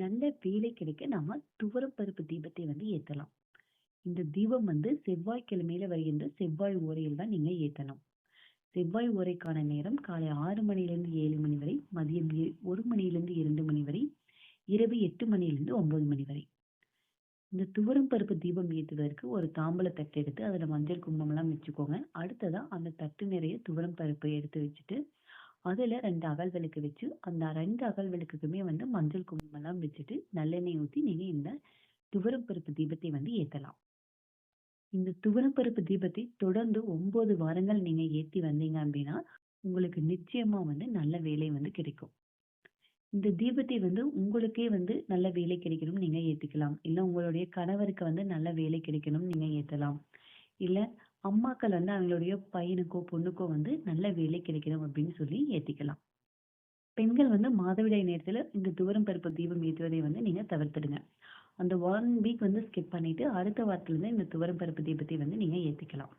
நல்ல வேலை கிடைக்க நாம துவரம் பருப்பு தீபத்தை ஏத்தலாம். இந்த தீபம் செவ்வாய்க்கிழமையில வருகின்ற செவ்வாய் ஓரையில் தான் நீங்க ஏத்தணும். செவ்வாய் ஓரைக்கான நேரம் காலை 6 மணியிலிருந்து 7 மணி வரை, மதியம் 1 மணியிலிருந்து 2 மணி வரை, இரவு 8 மணியிலிருந்து 9 மணி வரை. இந்த துவரம் பருப்பு தீபம் ஏத்துவதற்கு ஒரு தாம்பூல தட்டு எடுத்து அதுல மஞ்சள் குங்குமம் எல்லாம் வச்சுக்கோங்க. அடுத்ததா அந்த தட்டு நிறைய துவரம் பருப்பு எடுத்து வச்சுட்டு அதுல 2 அகல் விளக்கு வச்சு அந்த 2 அகல் விளக்குக்குமே மஞ்சள் குங்குமம் எல்லாம் வச்சுட்டு நல்லெண்ணெய் ஊத்தி நீங்க இந்த துவரம் பருப்பு தீபத்தை ஏத்தலாம். இந்த துவரம் பருப்பு தீபத்தை தொடர்ந்து 9 வாரங்கள் நீங்க ஏத்தி வந்தீங்க அப்படின்னா உங்களுக்கு நிச்சயமா நல்ல வேலை கிடைக்கும். இந்த தீபத்தை உங்களுக்கே நல்ல வேலை கிடைக்கணும்னு நீங்க ஏத்திக்கலாம். இல்ல உங்களுடைய கணவருக்கு நல்ல வேலை கிடைக்கணும்னு நீங்க ஏத்தலாம். இல்ல அம்மாக்கள் அவங்களுடைய பையனுக்கோ பொண்ணுக்கோ நல்ல வேலை கிடைக்கணும் அப்படின்னு சொல்லி ஏத்திக்கலாம். பெண்கள் மாதவிடாய் நேரத்துல இந்த துவரம் பருப்பு தீபம் ஏத்துவதை நீங்க தவிர்த்துடுங்க. அந்த 1 வீக் ஸ்கிப் பண்ணிட்டு அடுத்த வாரத்துல இருந்து இந்த துவரம் பருப்பு தீபத்தை நீங்க ஏத்திக்கலாம்.